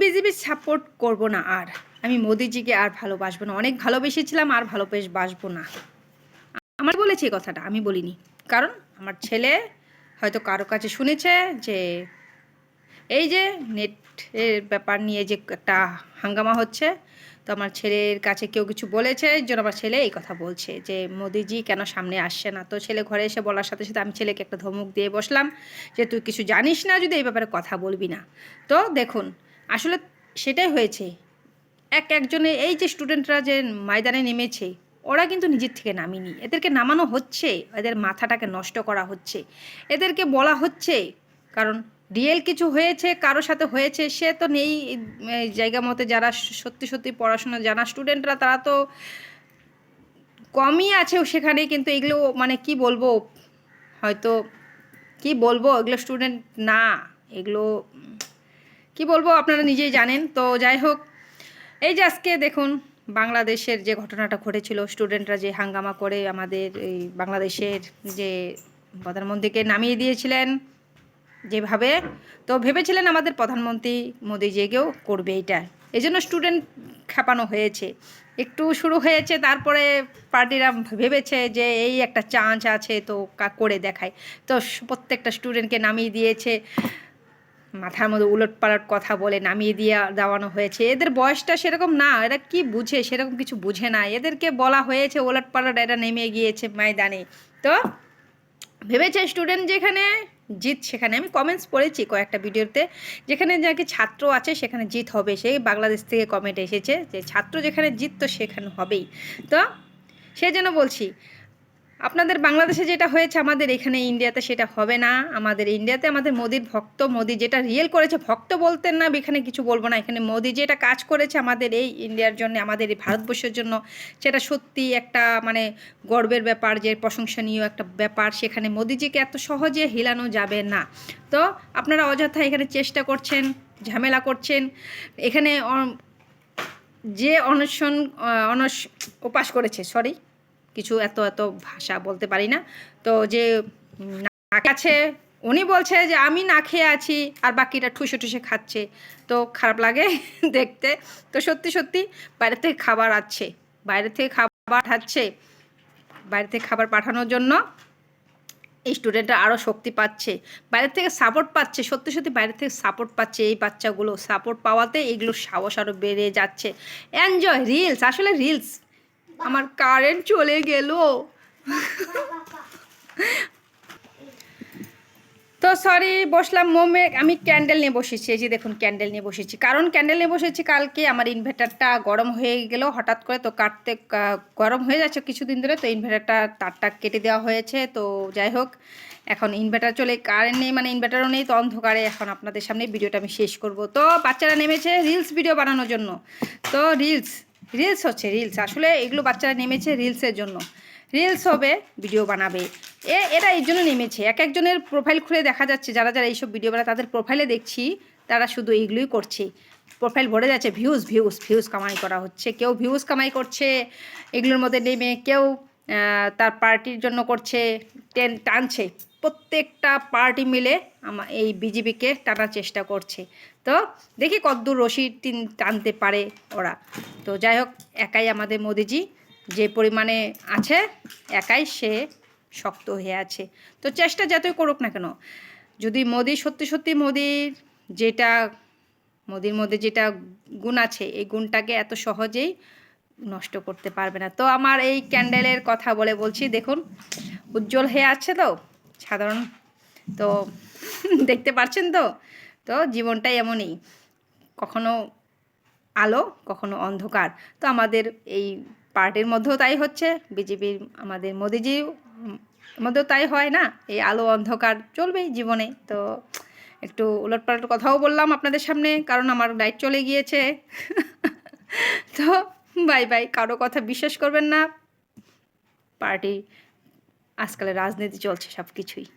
BJP support করব না, আর আমি মোদিজিকে আর ভালোবাসবো না। অনেক ভালোবেসেছিলাম, আর ভালোবাসবো না। আমার বলেছি এই কথাটা, আমি বলিনি। কারণ আমার ছেলে হয়তো কারো কাছে শুনেছে যে এই যে নেটের ব্যাপার নিয়ে যে একটা হাঙ্গামা হচ্ছে, তো আমার ছেলের কাছে কেউ কিছু বলেছে, এই জন্য আমার ছেলে এই কথা বলছে যে মোদিজি কেন সামনে আসছে না। তো ছেলে ঘরে এসে বলার সাথে সাথে আমি ছেলেকে একটা ধমক দিয়ে বসলাম যে তুই কিছু জানিস না, যদি এই ব্যাপারে কথা বলবি না। তো দেখুন, আসলে সেটাই হয়েছে। একজনে এই যে স্টুডেন্টরা যে ময়দানে নেমেছে, ওরা কিন্তু নিজের থেকে নামেনি, এদেরকে নামানো হচ্ছে, এদের মাথাটাকে নষ্ট করা হচ্ছে, এদেরকে বলা হচ্ছে। কারণ রিয়েল কিছু হয়েছে, কারোর সাথে হয়েছে, সে তো নেই এই জায়গা মতে। যারা সত্যি সত্যি পড়াশোনা জানা স্টুডেন্টরা, তারা তো কমই আছে সেখানে। কিন্তু এগুলো মানে কি বলবো, হয়তো কি বলবো, এগুলো স্টুডেন্ট না, এগুলো কি বলবো আপনারা নিজেই জানেন। তো যাই হোক, এই যে আজকে দেখুন বাংলাদেশের যে ঘটনাটা ঘটেছিল, স্টুডেন্টরা যে হাঙ্গামা করে আমাদের এই বাংলাদেশের যে প্রধানমন্ত্রীকে নামিয়ে দিয়েছিলেন যেভাবে, তো ভেবেছিলেন আমাদের প্রধানমন্ত্রী মোদিজিকেও করবে এটা, এই জন্য স্টুডেন্ট খেপানো হয়েছে। একটু শুরু হয়েছে, তারপরে পার্টিরা ভেবেছে যে এই একটা চান্স আছে, তো করে দেখায়। তো প্রত্যেকটা স্টুডেন্টকে নামিয়ে দিয়েছে, মাথার মধ্যে উলটপালট কথা বলে নামিয়ে দিয়ে দেওয়ানো হয়েছে। এদের বয়সটা সেরকম না, এরা কি বুঝে, সেরকম কিছু বুঝে না। এদেরকে বলা হয়েছে উলটপালট, এরা নেমে গিয়েছে ময়দানে। তো ভেবেছে স্টুডেন্ট যেখানে জিত সেখানে, আমি কমেন্টস পড়েছি কয়েকটা ভিডিওতে, যেখানে যাকে ছাত্র আছে সেখানে জিত হবে। সেই বাংলাদেশ থেকে কমেন্ট এসেছে যে ছাত্র যেখানে জিত তো সেখানে হবেই। তো সেই জন্য বলছি, আপনাদের বাংলাদেশে যেটা হয়েছে আমাদের এখানে ইন্ডিয়াতে সেটা হবে না। আমাদের ইন্ডিয়াতে আমাদের মোদির ভক্ত, মোদি যেটা রিয়েল করেছে, ভক্ত বলতেন না, এখানে কিছু বলবো না। এখানে মোদি যেটা কাজ করেছে আমাদের এই ইন্ডিয়ার জন্য, আমাদের এই ভারতবর্ষের জন্য, সেটা সত্যি একটা মানে গর্বের ব্যাপার, যে প্রশংসনীয় একটা ব্যাপার। সেখানে মোদিজিকে এত সহজে হিলানো যাবে না। তো আপনারা অযথা এখানে চেষ্টা করছেন, ঝামেলা করছেন। এখানে যে উপাস করেছে, সরি কিছু এত এত ভাষা বলতে পারি না, তো যে না আছে, উনি বলছে যে আমি না খেয়ে আছি আর বাকিটা ঠুসে ঠুসে খাচ্ছে। তো খারাপ লাগে দেখতে। তো সত্যি সত্যি বাইরে থেকে খাবার আসছে, বাইরে থেকে খাবার পাঠাচ্ছে, বাইরে থেকে খাবার পাঠানোর জন্য এই স্টুডেন্টরা আরও শক্তি পাচ্ছে, বাইরে থেকে সাপোর্ট পাচ্ছে। সত্যি সত্যি বাইরে থেকে সাপোর্ট পাচ্ছে এই বাচ্চাগুলো, সাপোর্ট পাওয়াতে এগুলো সাহস আরও বেড়ে যাচ্ছে। এনজয় রিলস, আসলে রিলস। আমার কারেন্ট চলে গেল। তো সরি, বসলাম আমি ক্যান্ডেল নিয়ে বসেছি। এই যে দেখুন ক্যান্ডেল নিয়ে বসেছি, কারণ ক্যান্ডেল নিয়ে বসেছি কালকে আমার ইনভার্টারটা গরম হয়ে গেল হঠাৎ করে। তো গরম হয়ে যাচ্ছে কিছুদিন ধরে, তো ইনভার্টারটা তারটা কেটে দেওয়া হয়েছে। তো যাই হোক, এখন ইনভার্টার চলে, কারেন্ট নেই, মানে ইনভার্টারও নেই, তো অন্ধকারে এখন আপনাদের সামনে ভিডিওটা আমি শেষ করব। তো বাচ্চারা নেমেছে রিলস ভিডিও বানানোর জন্য। তো রিলস হচ্ছে রিলস, আসলে এগুলো বাচ্চারা নেমেছে রিলসের জন্য। রিলস হবে, ভিডিও বানাবে, এরা এই জন্য নেমেছে। একজনের প্রোফাইল খুলে দেখা যাচ্ছে, যারা যারা এইসব ভিডিও বানায় তাদের প্রোফাইলে দেখছি তারা শুধু এইগুলোই করছে। প্রোফাইল ভরে যাচ্ছে ভিউজ কামাই করা হচ্ছে। কেউ ভিউজ কামাই করছে এগুলোর মধ্যে নেমে, কেউ তার পার্টির জন্য করছে, টানছে। প্রত্যেকটা পার্টি মিলে এই বিজেপিকে টানার চেষ্টা করছে। তো দেখি কতদূর রশি টানতে পারে ওরা। তো যাই হোক, একাই আমাদের মোদিজি যে পরিমাণে আছে, একাই সে শক্ত হয়ে আছে। তো চেষ্টা যতই করুক না কেন, যদি মোদি সত্যি সত্যি মোদির মধ্যে যেটা গুণ আছে, এই গুণটাকে এত সহজেই নষ্ট করতে পারবে না। তো আমার এই ক্যান্ডেলের কথা বলছি, দেখুন উজ্জ্বল হয়ে আছে তো সাধারণ, তো দেখতে পাচ্ছেন তো। তো জীবনটাই এমনই, কখনো আলো কখনো অন্ধকার। তো আমাদের এই পার্টির মধ্যেও তাই হচ্ছে, বিজেপির আমাদের মোদিজির মধ্যেও তাই হয় না, এই আলো অন্ধকার চলবেই জীবনে। তো একটু উলটপালট কথাও বললাম আপনাদের সামনে, কারণ আমার লাইট চলে গিয়েছে। তো বাই বাই, কারো কথা বিশ্বাস করবেন না। পার্টি আজকাল রাজনীতি চলছে সব কিছুই।